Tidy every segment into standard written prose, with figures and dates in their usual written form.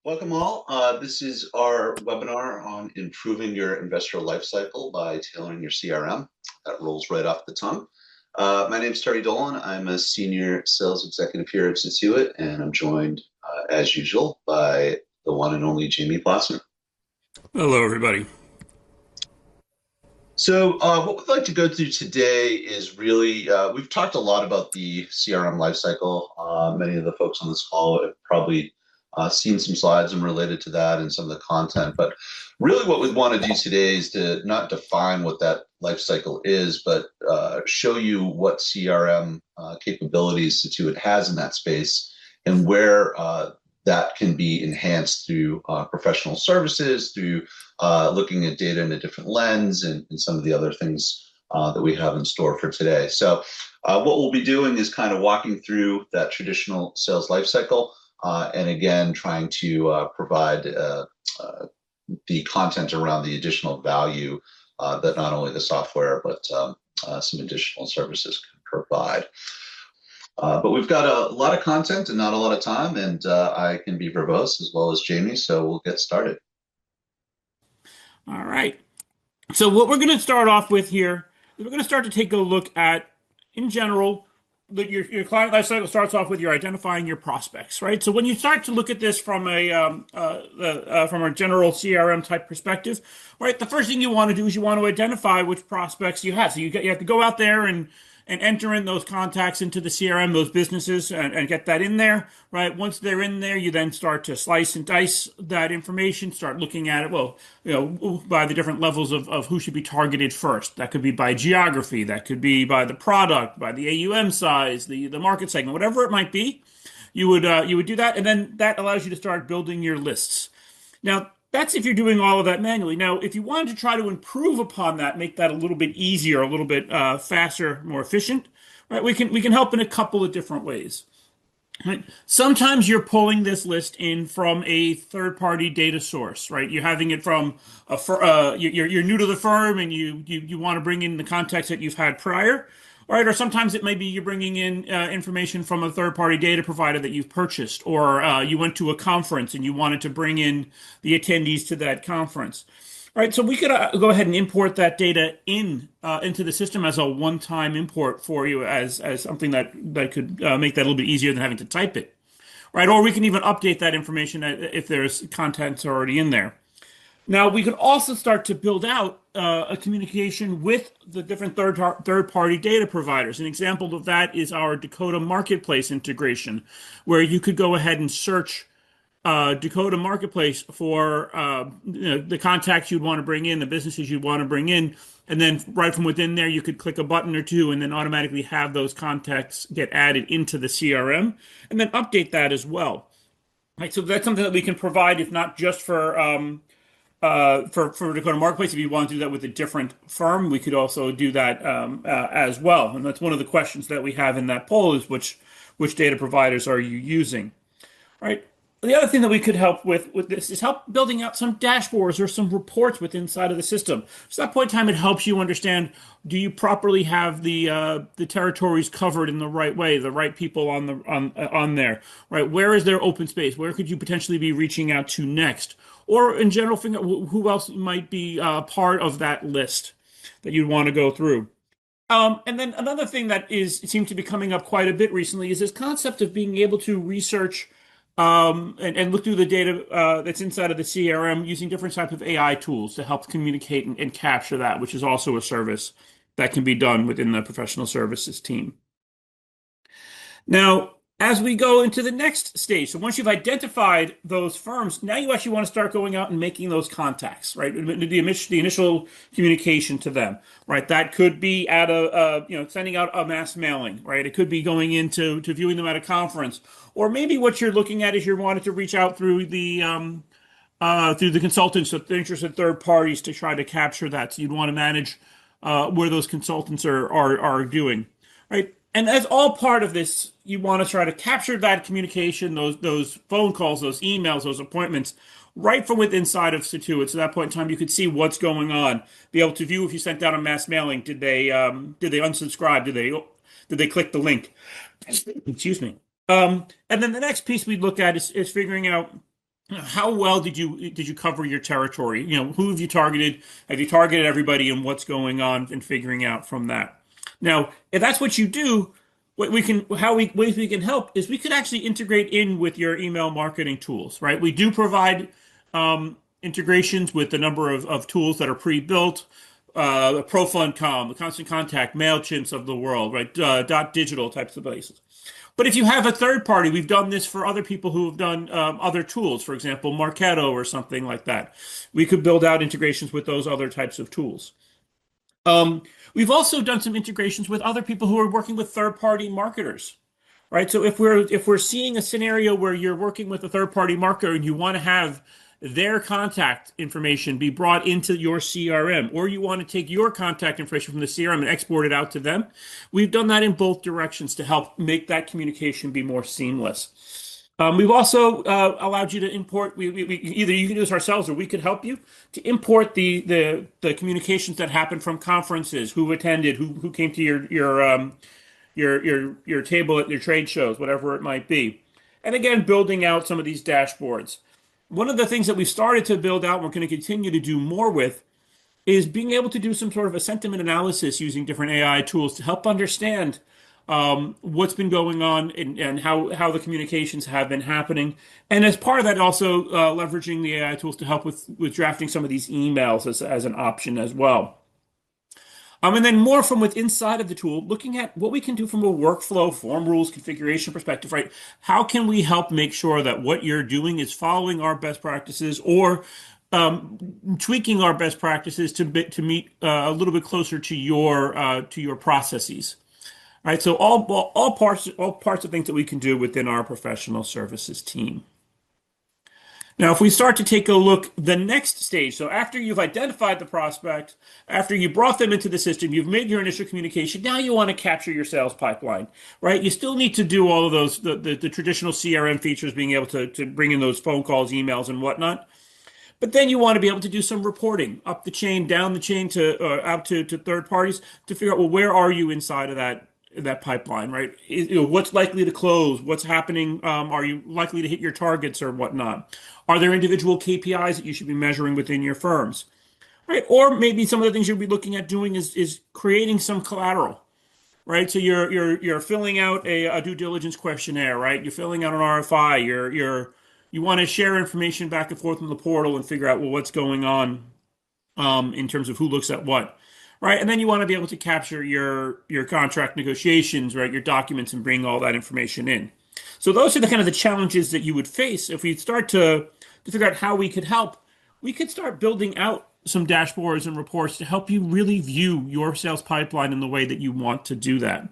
Welcome all. This is our webinar on improving your investor lifecycle by tailoring your CRM. That rolls right off the tongue. My name is Terry Dolan. I'm a senior sales executive here at Satuit, and I'm joined, as usual, by the one and only Jamie Plassner. Hello, everybody. So what we'd like to go through today is really, we've talked a lot about the CRM lifecycle. Many of the folks on this call have probably seen some slides and related to that and some of the content. But really what we want to do today is to not define what that lifecycle is, but show you what CRM capabilities Satuit has in that space and where that can be enhanced through professional services, through looking at data in a different lens, and some of the other things that we have in store for today. So what we'll be doing is kind of walking through that traditional sales lifecycle, and again, trying to provide the content around the additional value that not only the software, but some additional services can provide. But we've got a lot of content and not a lot of time, and I can be verbose as well as Jamie, so we'll get started. All right. So what we're going to start off with here is we're going to start to take a look at, in general, your client lifecycle starts off with your identifying your prospects, right? So when you start to look at this from a general CRM type perspective, right, the first thing you want to do is you want to identify which prospects you have. So you have to go out there and enter in those contacts into the CRM, those businesses, and get that in there, right? Once they're in there, you then start to slice and dice that information, start looking at it, well, by the different levels of who should be targeted first. That could be by geography, that could be by the product, by the AUM size, the market segment, whatever it might be. You would do that, and then that allows you to start building your lists. Now, that's if you're doing all of that manually. Now, if you wanted to try to improve upon that, make that a little bit easier, a little bit faster, more efficient, right? We can help in a couple of different ways. Right? Sometimes you're pulling this list in from a third-party data source, right? You're having it from you're new to the firm and you want to bring in the context that you've had prior. Right, or sometimes it may be you're bringing in information from a third-party data provider that you've purchased, or you went to a conference and you wanted to bring in the attendees to that conference. All right, so we could go ahead and import that data into the system as a one-time import for you, as something that could make that a little bit easier than having to type it. Right, or we can even update that information if there's contents already in there. Now, we can also start to build out a communication with the different third-party data providers. An example of that is our Dakota Marketplace integration, where you could go ahead and search Dakota Marketplace for the contacts you'd want to bring in, the businesses you'd want to bring in, and then right from within there, you could click a button or two and then automatically have those contacts get added into the CRM, and then update that as well. Right, so that's something that we can provide, if not just for Dakota Marketplace. If you want to do that with a different firm, we could also do that as well. And that's one of the questions that we have in that poll is which data providers are you using? Right. The other thing that we could help with this is help building out some dashboards or some reports within inside of the system. So at that point in time, it helps you understand, do you properly have the territories covered in the right way, the right people on there, right? Where is there open space? Where could you potentially be reaching out to next? Or in general, figure out who else might be part of that list that you'd want to go through. And then another thing that seems to be coming up quite a bit recently is this concept of being able to research and look through the data that's inside of the CRM using different types of AI tools to help communicate and capture that, which is also a service that can be done within the professional services team. Now, as we go into the next stage, so once you've identified those firms, now you actually want to start going out and making those contacts, right? The initial communication to them, right? That could be at sending out a mass mailing, right? It could be going into viewing them at a conference, or maybe what you're looking at is you're wanting to reach out through the consultants, so the interested third parties, to try to capture that. So you'd want to manage where those consultants are doing, right? And as all part of this, you want to try to capture that communication, those phone calls, those emails, those appointments, right from within inside of Satuit. So at that point in time, you could see what's going on, be able to view if you sent out a mass mailing. Did they unsubscribe? Did they click the link? Excuse me. And then the next piece we look at is figuring out how well did you cover your territory? Who have you targeted? Have you targeted everybody, and what's going on, and figuring out from that. Now, if that's what you do, what we can how we ways we can help is we could actually integrate in with your email marketing tools, right? We do provide integrations with a number of tools that are pre-built. The ProFundCom, the Constant Contact, MailChimps of the world, right? Dot Digital types of places. But if you have a third party, we've done this for other people who have done other tools, for example, Marketo or something like that. We could build out integrations with those other types of tools. Um, we've also done some integrations with other people who are working with third-party marketers, right? So if we're seeing a scenario where you're working with a third-party marketer and you want to have their contact information be brought into your CRM, or you want to take your contact information from the CRM and export it out to them, we've done that in both directions to help make that communication be more seamless. We've also allowed you to import. Either you can do this ourselves, or we could help you to import the communications that happen from conferences, who attended, who came to your table at your trade shows, whatever it might be. And again, building out some of these dashboards. One of the things that we've started to build out, and we're going to continue to do more with, is being able to do some sort of a sentiment analysis using different AI tools to help understand what's been going on, and how the communications have been happening. And as part of that, also leveraging the AI tools to help with drafting some of these emails as an option as well. And then more from within inside of the tool, looking at what we can do from a workflow, form rules, configuration perspective, right? How can we help make sure that what you're doing is following our best practices, or tweaking our best practices to meet a little bit closer to your processes, right? So all parts of things that we can do within our professional services team. Now, if we start to take a look, the next stage, so after you've identified the prospect, after you brought them into the system, you've made your initial communication, now you want to capture your sales pipeline, right? You still need to do all of those, the traditional CRM features, being able to bring in those phone calls, emails, and whatnot. But then you want to be able to do some reporting up the chain, down the chain, to out to third parties, to figure out, well, where are you inside of that pipeline, right? What's likely to close? What's happening? Are you likely to hit your targets or whatnot? Are there individual KPIs that you should be measuring within your firms, right? Or maybe some of the things you'll be looking at doing is creating some collateral, right? So you're filling out a due diligence questionnaire, right? You're filling out an RFI. You want to share information back and forth in the portal and figure out, well, what's going on in terms of who looks at what, right? And then you want to be able to capture your contract negotiations, right? Your documents, and bring all that information in. So those are the kind of the challenges that you would face if we start to figure out how we could help. We could start building out some dashboards and reports to help you really view your sales pipeline in the way that you want to do that.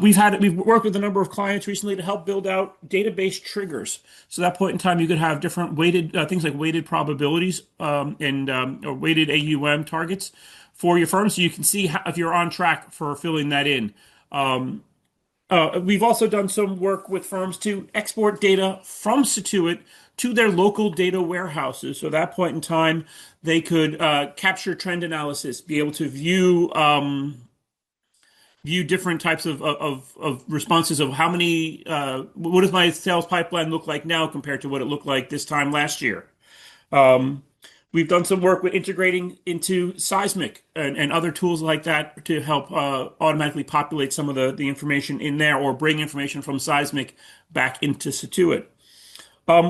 We've worked with a number of clients recently to help build out database triggers. So at that point in time, you could have different weighted things like weighted probabilities, and or weighted AUM targets for your firm, so you can see if you're on track for filling that in. We've also done some work with firms to export data from Satuit to their local data warehouses. So at that point in time, they could capture trend analysis, be able to view different types of responses of how many, what does my sales pipeline look like now compared to what it looked like this time last year. We've done some work with integrating into Seismic and other tools like that to help automatically populate some of the information in there, or bring information from Seismic back into Satuit.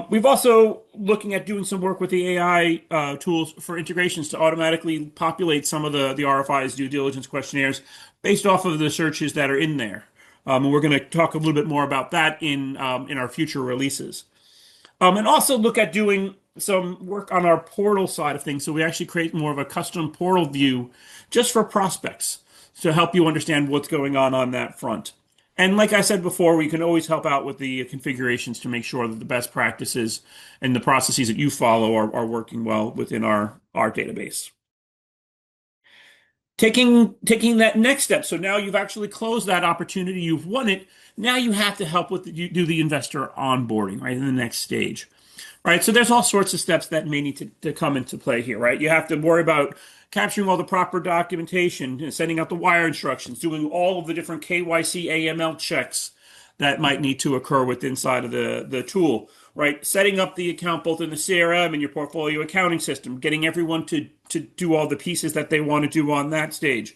We've also looking at doing some work with the AI tools for integrations to automatically populate some of the RFIs, due diligence questionnaires, based off of the searches that are in there. And we're going to talk a little bit more about that in our future releases. And also look at doing some work on our portal side of things. So we actually create more of a custom portal view just for prospects to help you understand what's going on that front. And like I said before, we can always help out with the configurations to make sure that the best practices and the processes that you follow are working well within our database. Taking that next step. So now you've actually closed that opportunity, you've won it. Now you have to help with do the investor onboarding, right, in the next stage. Right, so there's all sorts of steps that may need to come into play here, right? You have to worry about capturing all the proper documentation, sending out the wire instructions, doing all of the different KYC AML checks, that might need to occur with inside of the tool, right? Setting up the account both in the CRM and your portfolio accounting system, getting everyone to do all the pieces that they want to do on that stage,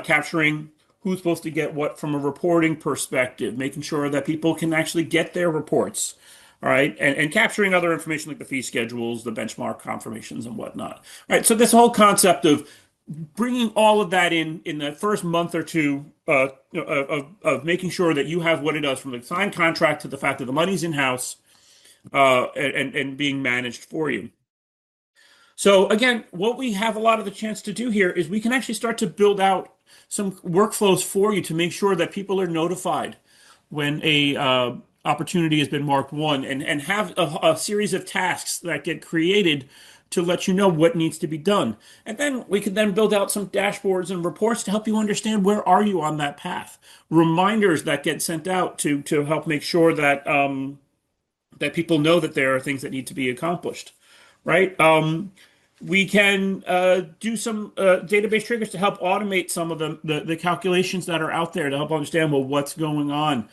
capturing who's supposed to get what from a reporting perspective, making sure that people can actually get their reports. All right, and capturing other information like the fee schedules, the benchmark confirmations, and whatnot. All right, so this whole concept of bringing all of that in the first month or two of making sure that you have what it does from the signed contract to the fact that the money's in house and being managed for you. So again, what we have a lot of the chance to do here is we can actually start to build out some workflows for you to make sure that people are notified when a opportunity has been marked won and have a series of tasks that get created to let you know what needs to be done. And then we can then build out some dashboards and reports to help you understand where are you on that path. Reminders that get sent out to help make sure that that people know that there are things that need to be accomplished, right? We can do some database triggers to help automate some of the calculations that are out there to help understand, well, what's going on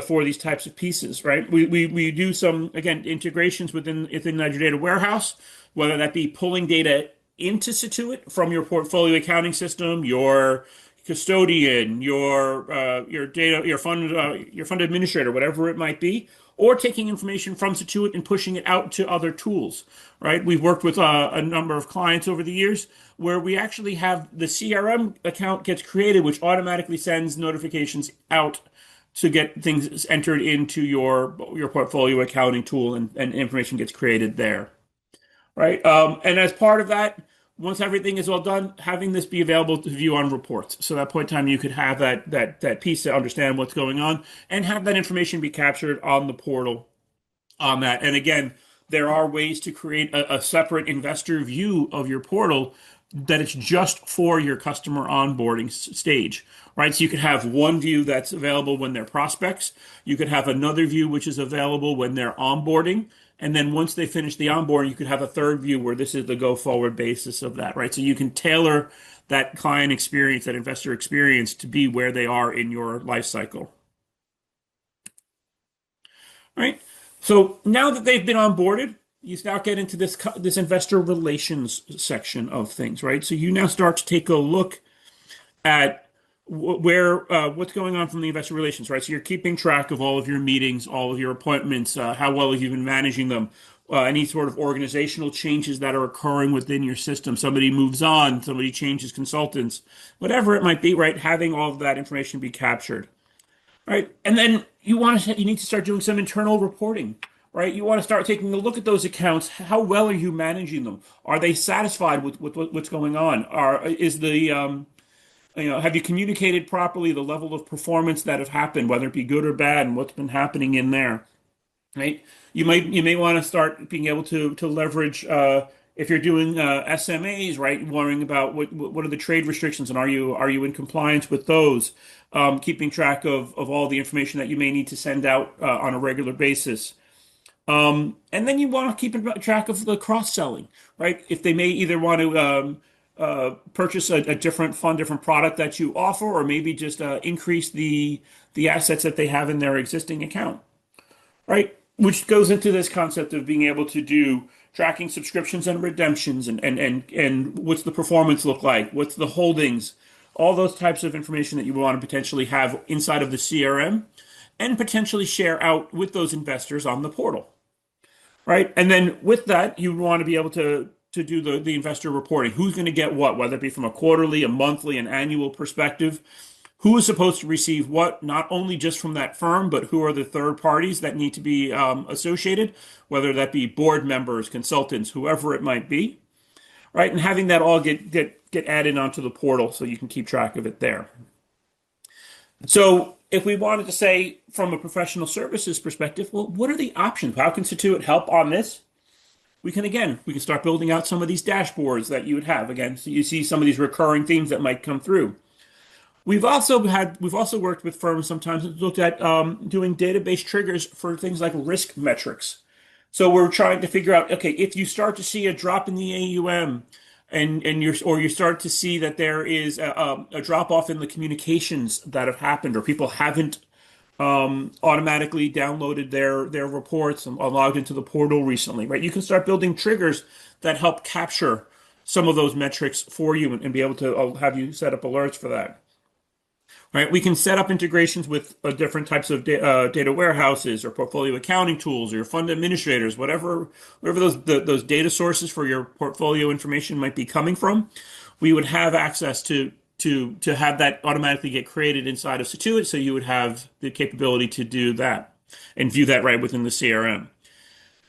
for these types of pieces, right? We do some, again, integrations within your data warehouse, whether that be pulling data into Satuit from your portfolio accounting system, your custodian, your data, your fund administrator, whatever it might be, or taking information from Satuit and pushing it out to other tools, right? We've worked with a number of clients over the years where we actually have the CRM account gets created, which automatically sends notifications out to get things entered into your portfolio accounting tool, and information gets created there, right? And as part of that, once everything is all done, having this be available to view on reports. So at that point in time, you could have that piece to understand what's going on and have that information be captured on the portal on that. And again, there are ways to create a separate investor view of your portal that it's just for your customer onboarding stage, right? So you could have one view that's available when they're prospects. You could have another view which is available when they're onboarding. And then once they finish the onboarding, you could have a third view where this is the go forward basis of that, right? So you can tailor that client experience, that investor experience to be where they are in your life cycle. Right? So now that they've been onboarded, you now get into this investor relations section of things, right? So you now start to take a look at what's going on from the investor relations, right? So you're keeping track of all of your meetings, all of your appointments, how well have you been managing them, any sort of organizational changes that are occurring within your system. Somebody moves on, somebody changes consultants, whatever it might be, right? Having all of that information be captured, right? And then you need to start doing some internal reporting, right? You want to start taking a look at those accounts. How well are you managing them? Are they satisfied with what's going on? Have you communicated properly the level of performance that have happened, whether it be good or bad, and what's been happening in there, right? You may want to start being able to leverage if you're doing SMAs, right? Worrying about what are the trade restrictions, and are you in compliance with those? Keeping track of all the information that you may need to send out on a regular basis. And then you want to keep track of the cross-selling, right? If they may either want to purchase a different fund, different product that you offer, or maybe just increase the assets that they have in their existing account, right? Which goes into this concept of being able to do tracking subscriptions and redemptions and what's the performance look like, what's the holdings, all those types of information that you want to potentially have inside of the CRM and potentially share out with those investors on the portal, right? And then with that, you want to be able to do the investor reporting. Who's going to get what, whether it be from a quarterly, a monthly, an annual perspective. Who is supposed to receive what, not only just from that firm, but who are the third parties that need to be associated, whether that be board members, consultants, whoever it might be, right? And having that all get added onto the portal so you can keep track of it there. So if we wanted to say from a professional services perspective, well, what are the options? How can Satuit help on this? We can start building out some of these dashboards that you would have. Again, so you see some of these recurring themes that might come through. We've also worked with firms sometimes that looked at doing database triggers for things like risk metrics. So we're trying to figure out, okay, if you start to see a drop in the AUM, and you start to see that there is a drop off in the communications that have happened, or people haven't automatically downloaded their reports and logged into the portal recently, right? You can start building triggers that help capture some of those metrics for you and be able to have you set up alerts for that. Right, we can set up integrations with different types of data warehouses or portfolio accounting tools or your fund administrators, whatever those data sources for your portfolio information might be coming from. We would have access to have that automatically get created inside of Satuit, so you would have the capability to do that and view that right within the CRM.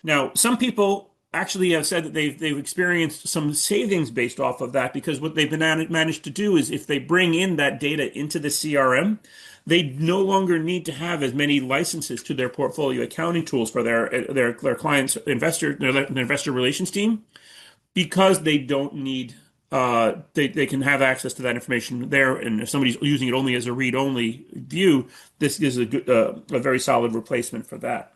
Now, some people actually have said that they've experienced some savings based off of that, because what they've been managed to do is if they bring in that data into the CRM, they no longer need to have as many licenses to their portfolio accounting tools for their clients their investor relations team, because they don't need they can have access to that information there. And if somebody's using it only as a read-only view, this is a very solid replacement for that.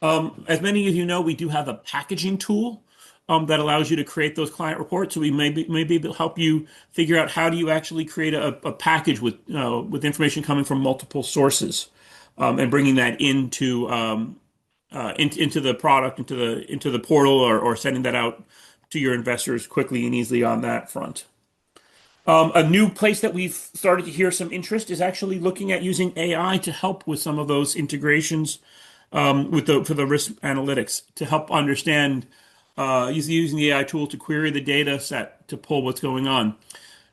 As many of you know, we do have a packaging tool that allows you to create those client reports. So we may be able to help you figure out how do you actually create a package with information coming from multiple sources, and bringing that into the product, into the portal, or sending that out to your investors quickly and easily on that front. A new place that we've started to hear some interest is actually looking at using AI to help with some of those integrations for the risk analytics, to help understand using the AI tool to query the data set to pull what's going on.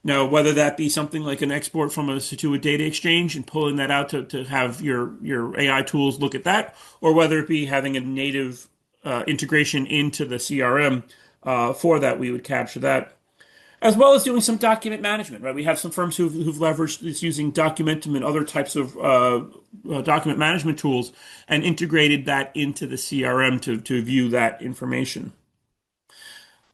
Now, whether that be something like an export from a Satuit data exchange and pulling that out to have your AI tools look at that, or whether it be having a native integration into the CRM for that, we would capture that. As well as doing some document management, right? We have some firms who've leveraged this using Documentum and other types of document management tools and integrated that into the CRM to view that information.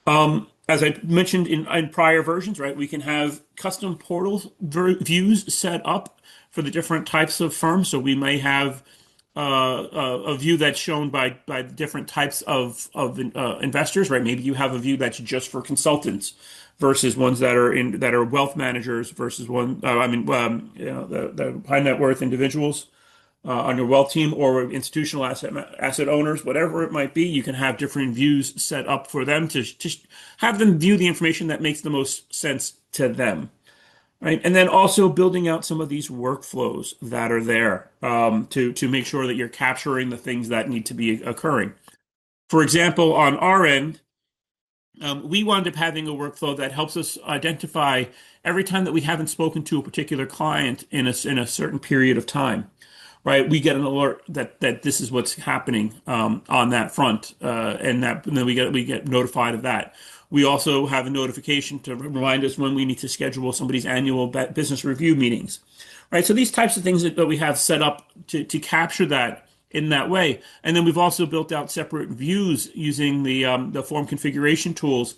As I mentioned in prior versions, right, we can have custom portal views set up for the different types of firms. So we may have a view that's shown by different types of investors, right? Maybe you have a view that's just for consultants versus ones that are wealth managers versus the high net worth individuals on your wealth team, or institutional asset owners, whatever it might be. You can have different views set up for them to have them view the information that makes the most sense to them. Right. And then also building out some of these workflows that are there to make sure that you're capturing the things that need to be occurring. For example, on our end, we wound up having a workflow that helps us identify every time that we haven't spoken to a particular client in a certain period of time. Right, we get an alert that this is what's happening on that front, and then we get notified of that. We also have a notification to remind us when we need to schedule somebody's annual business review meetings. Right, so these types of things that we have set up to capture that in that way. And then we've also built out separate views using the form configuration tools,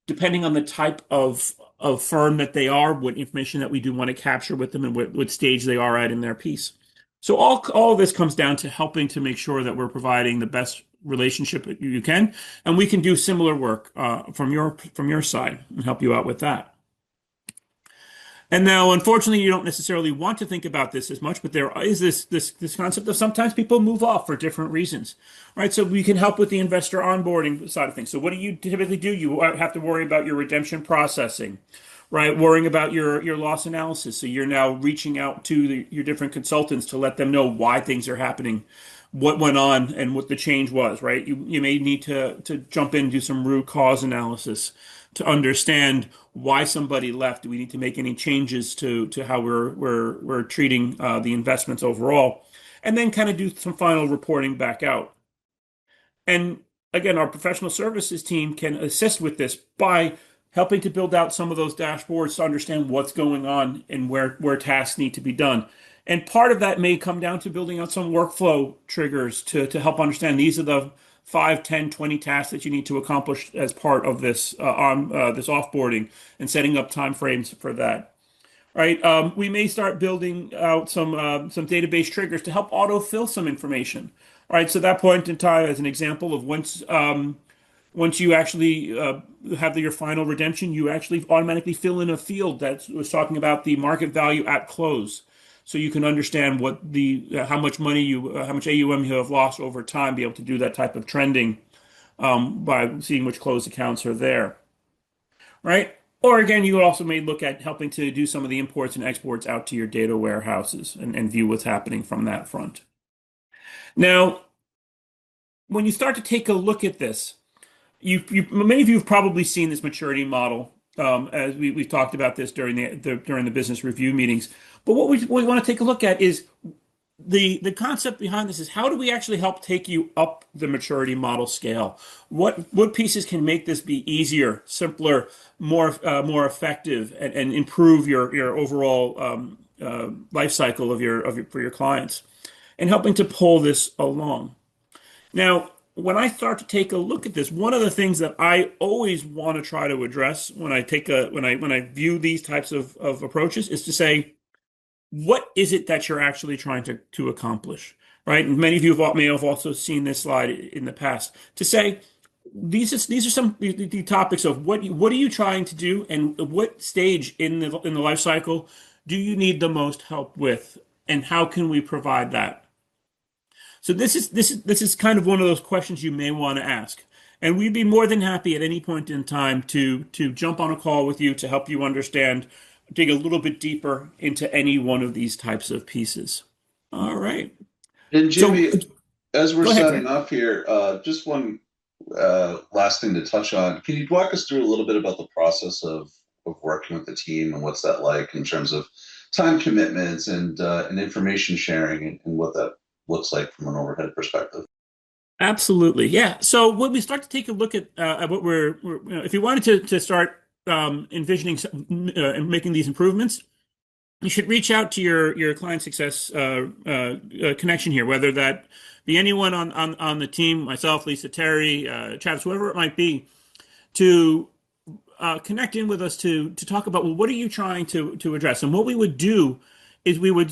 depending on the type of firm that they are, what information that we do want to capture with them, and what stage they are at in their piece. So all of this comes down to helping to make sure that we're providing the best relationship that you can, and we can do similar work from your side and help you out with that. And now, unfortunately, you don't necessarily want to think about this as much, but there is this concept of sometimes people move off for different reasons, right? So we can help with the investor onboarding side of things. So what do you typically do? You have to worry about your redemption processing, right? Worrying about your loss analysis. So you're now reaching out to your different consultants to let them know why things are happening, what went on, and what the change was, right? You may need to jump in and do some root cause analysis to understand why somebody left. Do we need to make any changes to how we're treating the investments overall? And then kind of do some final reporting back out. And again, our professional services team can assist with this by helping to build out some of those dashboards to understand what's going on and where tasks need to be done. And part of that may come down to building out some workflow triggers to help understand these are the 5, 10, 20 tasks that you need to accomplish as part of this this offboarding, and setting up timeframes for that. Right? We may start building out some database triggers to help autofill some information. Right? So at that point in time, as an example of once once you actually have your final redemption, you actually automatically fill in a field that was talking about the market value at close. So you can understand what the how much money you how much AUM you have lost over time, be able to do that type of trending by seeing which closed accounts are there, right? Or again, you also may look at helping to do some of the imports and exports out to your data warehouses and view what's happening from that front. Now, when you start to take a look at this, many of you have probably seen this maturity model, as we've talked about this during during the business review meetings. But what we want to take a look at is the concept behind this is how do we actually help take you up the maturity model scale? What pieces can make this be easier, simpler, more effective, and improve your overall life cycle of your for your clients, and helping to pull this along. Now, when I start to take a look at this, one of the things that I always want to try to address when I take a when I view these types of approaches is to say, what is it that you're actually trying to accomplish, right? And many of you may have also seen this slide in the past to say these are some the topics of what are you trying to do and what stage in the life cycle do you need the most help with, and how can we provide that? So this is kind of one of those questions you may want to ask. And we'd be more than happy at any point in time to jump on a call with you to help you understand, dig a little bit deeper into any one of these types of pieces. All right. And So Jimmy, as we're go ahead, Trey. signing off here, just one last thing to touch on. Can you walk us through a little bit about the process of working with the team and what's that like in terms of time commitments and information sharing and what that looks like from an overhead perspective? Absolutely. Yeah. So when we start to take a look at what if you wanted to start envisioning and making these improvements, you should reach out to your client success connection here, whether that be anyone on the team, myself, Lisa, Terry, Travis, whoever it might be, to connect in with us to talk about, well, what are you trying to address? And what we would do is we would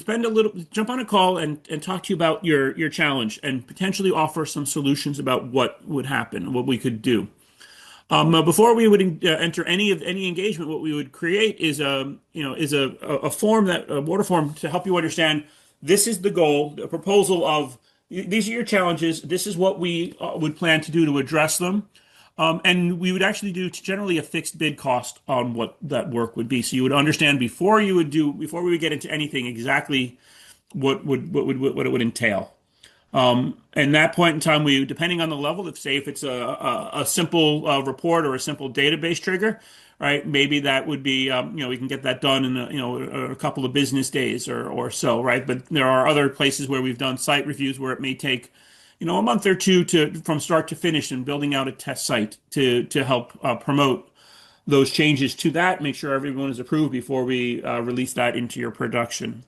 jump on a call and talk to you about your challenge and potentially offer some solutions about what would happen, what we could do. Before we would enter any engagement, what we would create is a form, that a water form, to help you understand this is the goal, the proposal of these are your challenges. This is what we would plan to do to address them. And we would actually do generally a fixed bid cost on what that work would be. So you would understand before we would get into anything exactly what it would entail. And that point in time, depending on the level, if it's a simple report or a simple database trigger, right? Maybe that would be, we can get that done in a couple of business days or so, right? But there are other places where we've done site reviews where it may take, a month or two from start to finish, and building out a test site to help promote those changes to that, make sure everyone is approved before we release that into your production.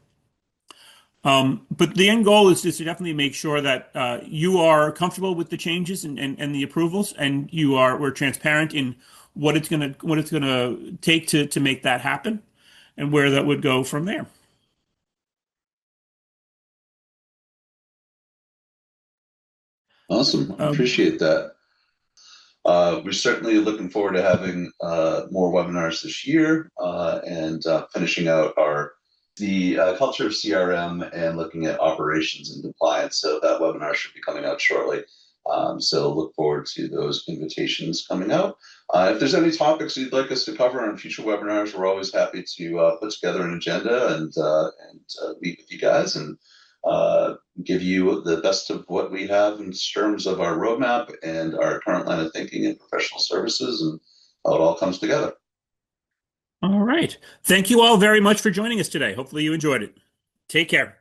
But the end goal is to definitely make sure that you are comfortable with the changes and the approvals, and we're transparent in what it's gonna take to make that happen, and where that would go from there. Awesome. I Um, appreciate that. We're certainly looking forward to having more webinars this year and finishing out the culture of CRM and looking at operations and compliance. So that webinar should be coming out shortly. So look forward to those invitations coming out. If there's any topics you'd like us to cover on future webinars, we're always happy to put together an agenda and meet with you guys and give you the best of what we have in terms of our roadmap and our current line of thinking and professional services and how it all comes together. all right. Thank you all very much for joining us today. Hopefully you enjoyed it. Take care.